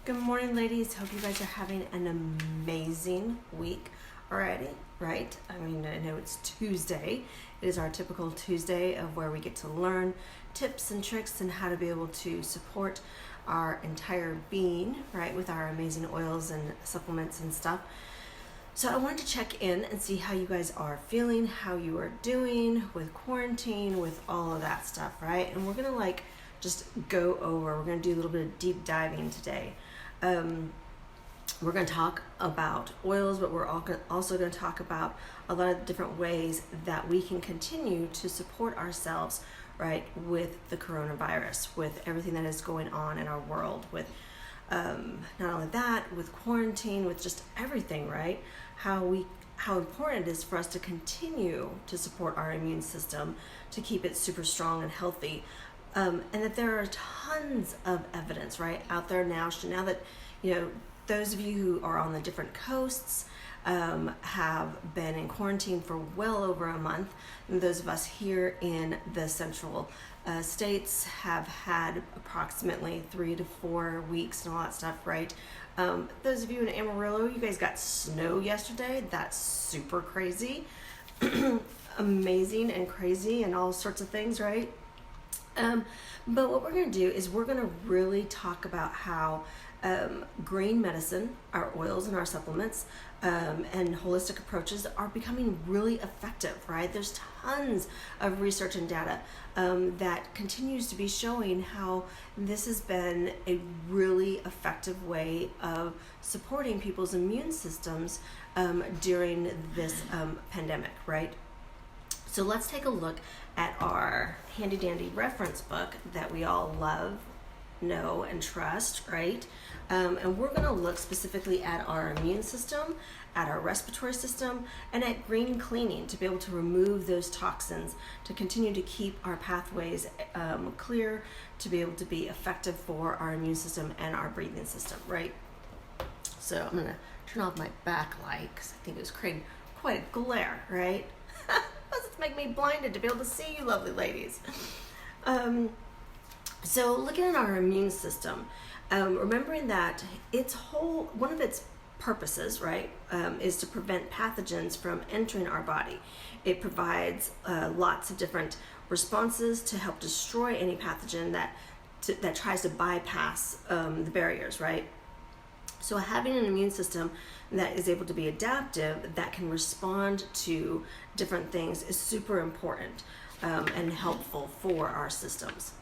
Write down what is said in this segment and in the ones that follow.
Good morning, ladies. Hope you guys are having an amazing week already, right? I mean, I know it's Tuesday. It is our typical Tuesday of where we get to learn tips and tricks and how to be able to support our entire being, right, with our amazing oils and supplements and stuff. So I wanted to check in and see how you guys are feeling, how you are doing with quarantine, with all of that stuff, right? And we're gonna just go over, we're gonna do a little bit of deep diving today. We're going to talk about oils, but we're also going to talk about a lot of different ways that we can continue to support ourselves, right, with the coronavirus, with everything that is going on in our world, with not only that, with quarantine, with just everything, right? How important it is for us to continue to support our immune system, to keep it super strong and healthy. And that there are tons of evidence, right, out there now that, those of you who are on the different coasts have been in quarantine for well over a month. And those of us here in the central states have had approximately 3 to 4 weeks and all that stuff, right? Those of you in Amarillo, you guys got snow yesterday. That's super crazy. Amazing and crazy and all sorts of things, right? But what we're going to do is we're going to really talk about how green medicine, our oils and our supplements, and holistic approaches are becoming really effective, right? There's tons of research and data that continues to be showing how this has been a really effective way of supporting people's immune systems during this pandemic, right? So let's take a look at our handy dandy reference book that we all love, know, and trust, right? And we're going to look specifically at our immune system, at our respiratory system, and at green cleaning to be able to remove those toxins, to continue to keep our pathways clear, to be able to be effective for our immune system and our breathing system, right? So I'm going to turn off my backlight because I think it was creating quite a glare, right? It's making me blinded to be able to see you lovely ladies. So looking at our immune system, remembering that one of its purposes, right, is to prevent pathogens from entering our body. It provides lots of different responses to help destroy any pathogen that tries to bypass the barriers, right? So having an immune system that is able to be adaptive, that can respond to different things, is super important and helpful for our systems.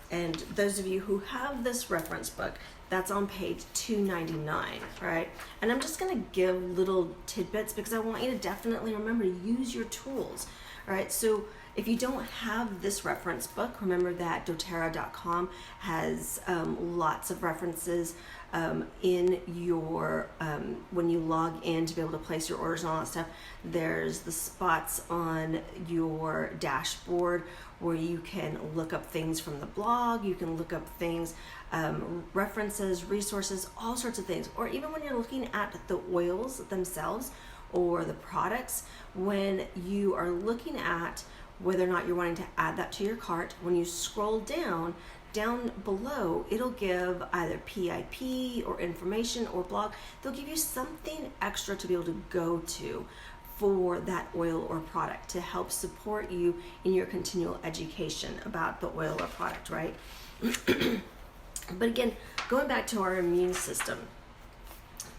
And those of you who have this reference book, that's on page 299, right? And I'm just going to give little tidbits because I want you to definitely remember to use your tools, all right? So if you don't have this reference book, remember that doTERRA.com has lots of references in your, when you log in to be able to place your orders and all that stuff. There's the spots on your dashboard where you can look up things from the blog, you can look up things, references, resources, all sorts of things. Or even when you're looking at the oils themselves or the products, when you are looking at whether or not you're wanting to add that to your cart, when you scroll down below, it'll give either PIP or information or blog. They'll give you something extra to be able to go to for that oil or product to help support you in your continual education about the oil or product, right? But again, going back to our immune system,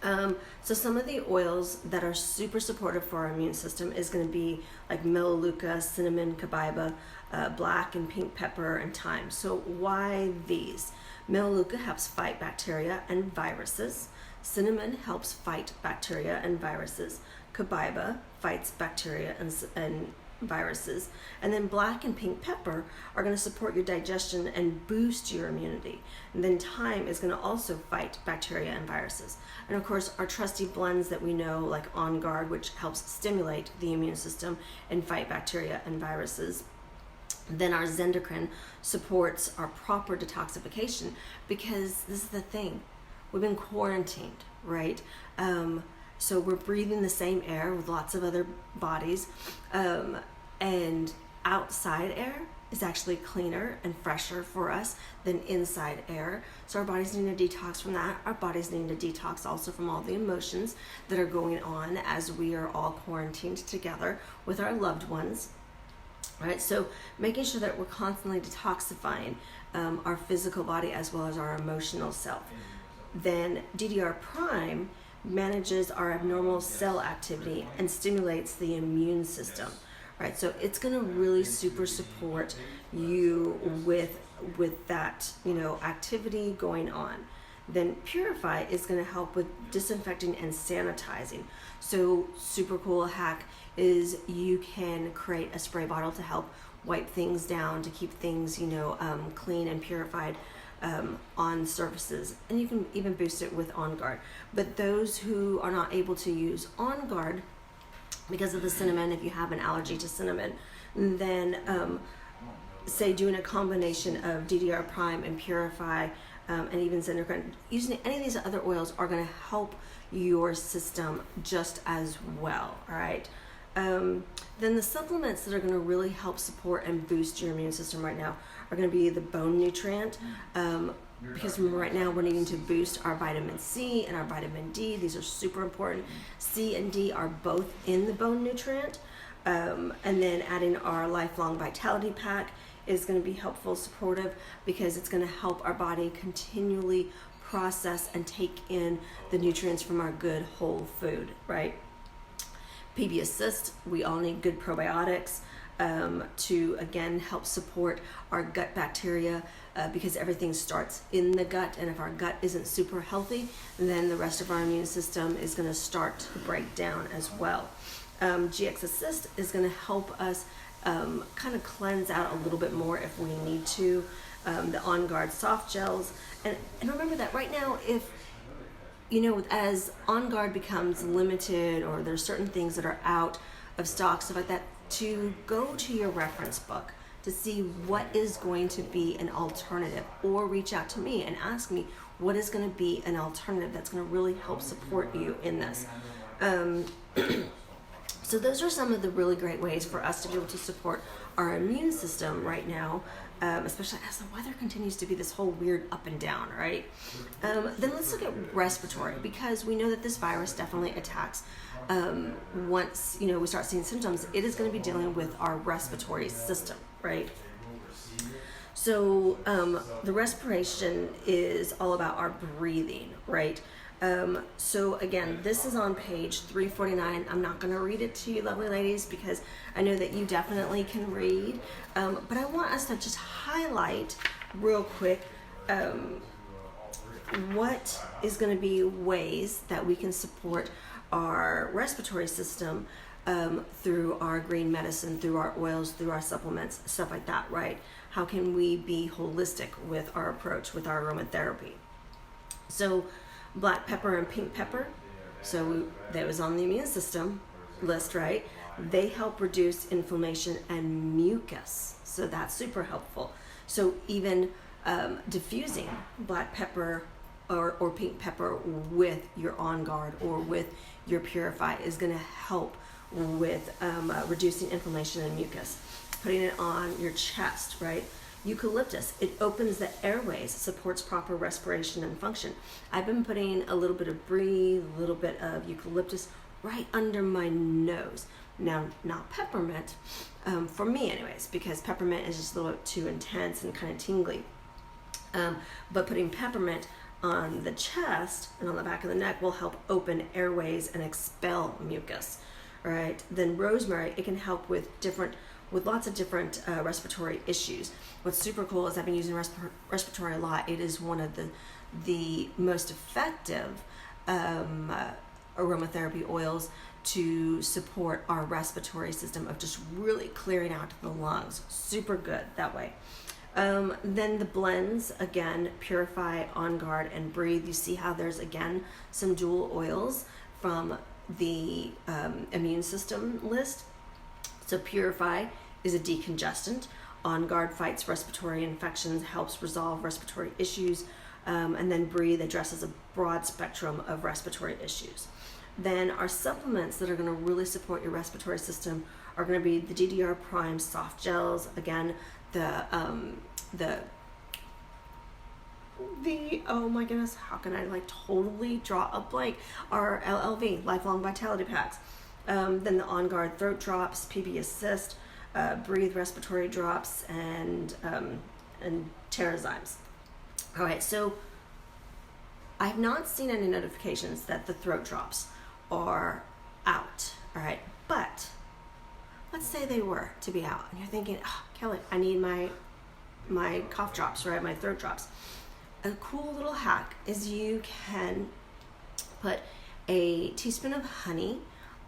so some of the oils that are super supportive for our immune system is going to be like melaleuca, cinnamon, copaiba, black and pink pepper, and thyme. So why these? Melaleuca helps fight bacteria and viruses. Cinnamon helps fight bacteria and viruses. Copaiba fights bacteria and viruses. And then black and pink pepper are going to support your digestion and boost your immunity. And then thyme is going to also fight bacteria and viruses. And of course, our trusty blends that we know, like On Guard, which helps stimulate the immune system and fight bacteria and viruses. Then our Zendocrine supports our proper detoxification, because this is the thing, we've been quarantined, right? So we're breathing the same air with lots of other bodies, and outside air is actually cleaner and fresher for us than inside air. So our bodies need to detox from that. Our bodies need to detox also from all the emotions that are going on as we are all quarantined together with our loved ones. Right, so making sure that we're constantly detoxifying our physical body as well as our emotional self. Then DDR prime manages our abnormal cell activity and stimulates the immune system. Right, so it's going to really super support you with that, activity going on. Then purify is going to help with disinfecting and sanitizing. So super cool hack is you can create a spray bottle to help wipe things down, to keep things clean and purified on surfaces, and you can even boost it with On Guard. But those who are not able to use On Guard because of the cinnamon, if you have an allergy to cinnamon, then say doing a combination of DDR prime and purify and even Zendercran, using any of these other oils are going to help your system just as well. All right. Then the supplements that are going to really help support and boost your immune system right now are going to be the bone nutrient, because right now we're needing to boost our vitamin C and our vitamin D. These are super important. C and D are both in the bone nutrient. And then adding our lifelong vitality pack is going to be helpful, supportive, because it's going to help our body continually process and take in the nutrients from our good whole food, right? PB Assist, we all need good probiotics to again help support our gut bacteria, because everything starts in the gut, and if our gut isn't super healthy, then the rest of our immune system is going to start to break down as well. GX Assist is going to help us kind of cleanse out a little bit more if we need to. The On Guard soft gels, and remember that right now, if as On Guard becomes limited or there's certain things that are out of stock, stuff like that, to go to your reference book to see what is going to be an alternative, or reach out to me and ask me what is going to be an alternative that's going to really help support you in this. So those are some of the really great ways for us to be able to support our immune system right now, especially as the weather continues to be this whole weird up and down, right? Then let's look at respiratory, because we know that this virus definitely attacks. Once we start seeing symptoms, it is going to be dealing with our respiratory system, right? So the respiration is all about our breathing, right? So again, this is on page 349. I'm not going to read it to you, lovely ladies, because I know that you definitely can read. But I want us to just highlight real quick what is going to be ways that we can support our respiratory system through our green medicine, through our oils, through our supplements, stuff like that, right? How can we be holistic with our approach, with our aromatherapy? So black pepper and pink pepper, so that was on the immune system list, right? They help reduce inflammation and mucus, so that's super helpful. So even diffusing black pepper or pink pepper with your On Guard or with your Purify is going to help with reducing inflammation and mucus. Putting it on your chest, right? Eucalyptus, it opens the airways, supports proper respiration and function. I've been putting a little bit of brie, a little bit of eucalyptus right under my nose. Now, not peppermint, for me anyways, because peppermint is just a little bit too intense and kind of tingly. But putting peppermint on the chest and on the back of the neck will help open airways and expel mucus, right? Then rosemary, it can help with lots of different respiratory issues. What's super cool is I've been using respiratory a lot. It is one of the most effective aromatherapy oils to support our respiratory system of just really clearing out the lungs. Super good that way. Then the blends, again, Purify, On Guard, and Breathe. You see how there's, again, some dual oils from the immune system list. So Purify is a decongestant. On Guard fights respiratory infections, helps resolve respiratory issues. And then Breathe addresses a broad spectrum of respiratory issues. Then our supplements that are going to really support your respiratory system are going to be the DDR Prime soft gels. Again, oh my goodness, how can I like totally draw a blank? Our LLV, Lifelong Vitality Packs. Then the On Guard throat drops, PB Assist, Breathe respiratory drops, and Terrazymes. All right, so I have not seen any notifications that the throat drops are out. All right, but let's say they were to be out, and you're thinking, oh, Kelly, I need my cough drops, right? My throat drops. A cool little hack is you can put a teaspoon of honey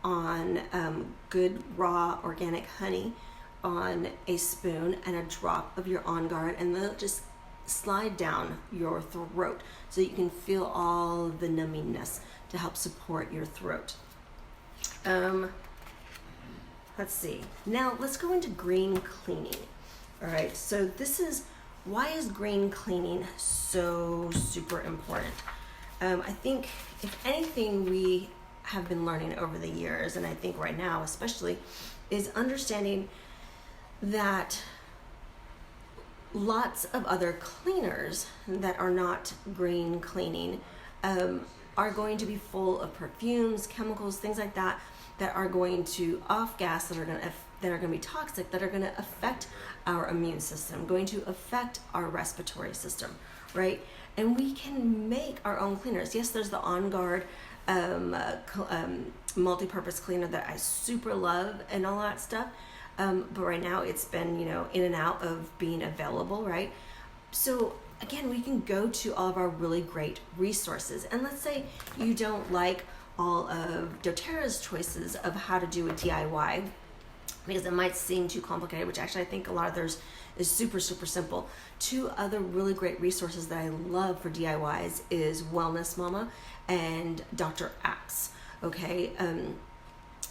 on good raw organic honey on a spoon and a drop of your On Guard, and they'll just slide down your throat so you can feel all the numminess to help support your throat. Let's see. Now let's go into green cleaning. All right, so why is green cleaning so super important? I think if anything we have been learning over the years, and I think right now especially, is understanding that lots of other cleaners that are not green cleaning are going to be full of perfumes, chemicals, things like that are going to off gas, that are going to be toxic, that are going to affect our immune system, going to affect our respiratory system, right? And we can make our own cleaners. Yes, there's the On Guard multi-purpose cleaner that I super love and all that stuff. But right now it's been, in and out of being available, right? So again, we can go to all of our really great resources. And let's say you don't like all of doTERRA's choices of how to do a DIY, because it might seem too complicated, which actually I think a lot of theirs is super, super simple. Two other really great resources that I love for DIYs is Wellness Mama and Dr. Axe, okay?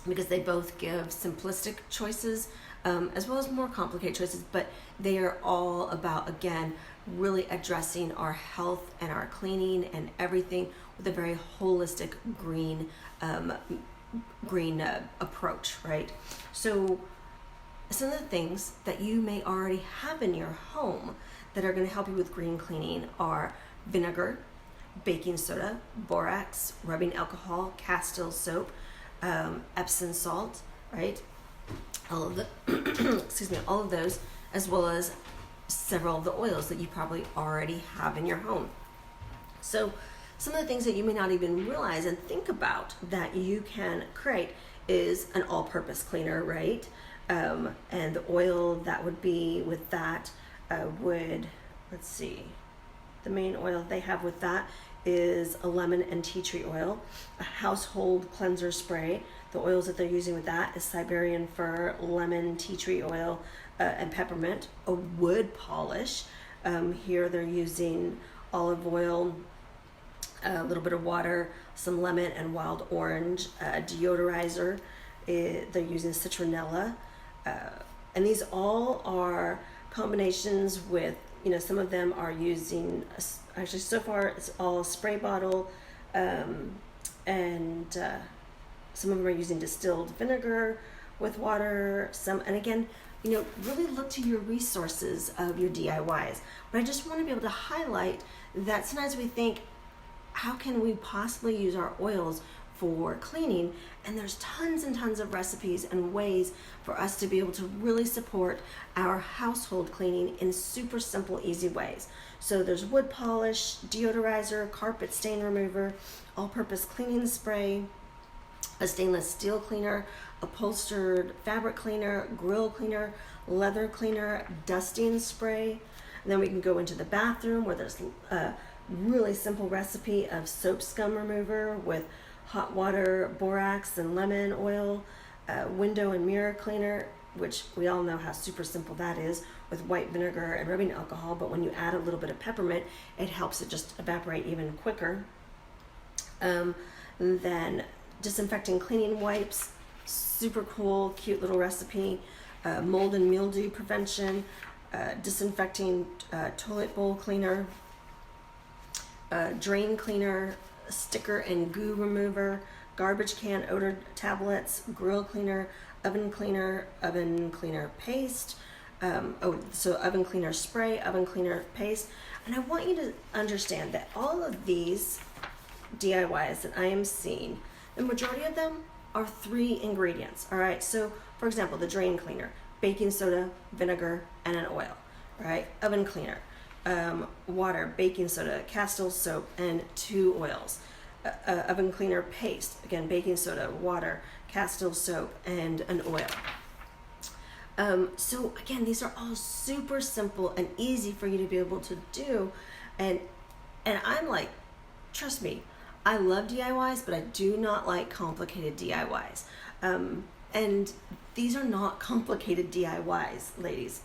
Because they both give simplistic choices as well as more complicated choices, but they are all about, again, really addressing our health and our cleaning and everything with a very holistic green approach, right? So some of the things that you may already have in your home that are going to help you with green cleaning are vinegar, baking soda, borax, rubbing alcohol, Castile soap, Epsom salt, right? All of all of those, as well as several of the oils that you probably already have in your home. So some of the things that you may not even realize and think about that you can create is an all-purpose cleaner, right? And the oil that would be with that the main oil they have with that is a lemon and tea tree oil, a household cleanser spray. The oils that they're using with that is Siberian fir, lemon, tea tree oil, and peppermint. A wood polish. Here they're using olive oil, a little bit of water, some lemon and wild orange. Deodorizer, they're using citronella. And these all are combinations with, some of them are using, actually so far it's all spray bottle, and some of them are using distilled vinegar with water, and again, really look to your resources of your DIYs. But I just want to be able to highlight that sometimes we think, how can we possibly use our oils for cleaning? And there's tons and tons of recipes and ways for us to be able to really support our household cleaning in super simple, easy ways. So there's wood polish, deodorizer, carpet stain remover, all-purpose cleaning spray, a stainless steel cleaner, upholstered fabric cleaner, grill cleaner, leather cleaner, dusting spray. And then we can go into the bathroom where there's a really simple recipe of soap scum remover with hot water, borax, and lemon oil, window and mirror cleaner, which we all know how super simple that is, with white vinegar and rubbing alcohol, but when you add a little bit of peppermint, it helps it just evaporate even quicker. Then disinfecting cleaning wipes, super cool, cute little recipe, mold and mildew prevention, disinfecting toilet bowl cleaner, drain cleaner, sticker and goo remover, garbage can odor tablets, grill cleaner, oven cleaner paste, So oven cleaner spray, oven cleaner paste. And I want you to understand that all of these DIYs that I am seeing, the majority of them are 3 ingredients. All right. So for example, the drain cleaner, baking soda, vinegar, and an oil. All right. Oven cleaner, water, baking soda, castile soap, and 2 oils. Oven cleaner paste, again, baking soda, water, castile soap, and an oil. So again, these are all super simple and easy for you to be able to do. And I'm like, trust me, I love DIYs, but I do not like complicated DIYs. And these are not complicated DIYs, ladies.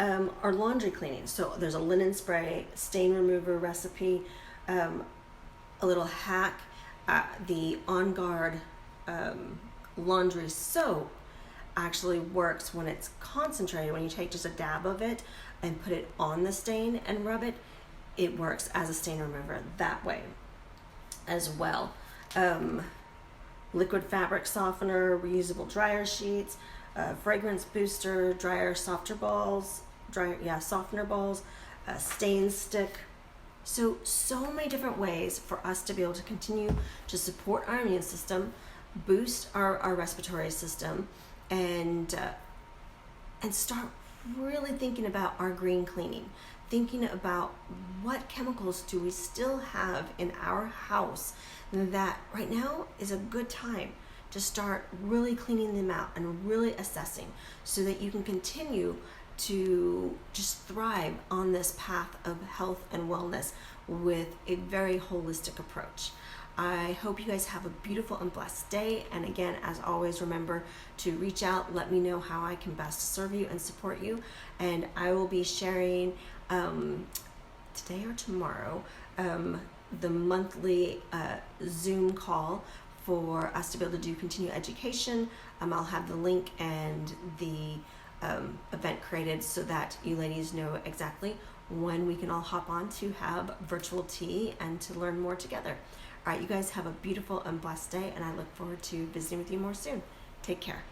Our laundry cleaning. So there's a linen spray, stain remover recipe, a little hack, the On Guard laundry soap actually works when it's concentrated. When you take just a dab of it and put it on the stain and rub it, it works as a stain remover that way as well. Liquid fabric softener, reusable dryer sheets, fragrance booster, softener balls, stain stick. So many different ways for us to be able to continue to support our immune system, boost our respiratory system, and start really thinking about our green cleaning, thinking about what chemicals do we still have in our house that right now is a good time to start really cleaning them out and really assessing so that you can continue to just thrive on this path of health and wellness with a very holistic approach. I hope you guys have a beautiful and blessed day. And again, as always, remember to reach out, let me know how I can best serve you and support you. And I will be sharing today or tomorrow the monthly Zoom call for us to be able to do continuing education. I'll have the link and the event created so that you ladies know exactly when we can all hop on to have virtual tea and to learn more together. All right, you guys have a beautiful and blessed day, and I look forward to visiting with you more soon. Take care.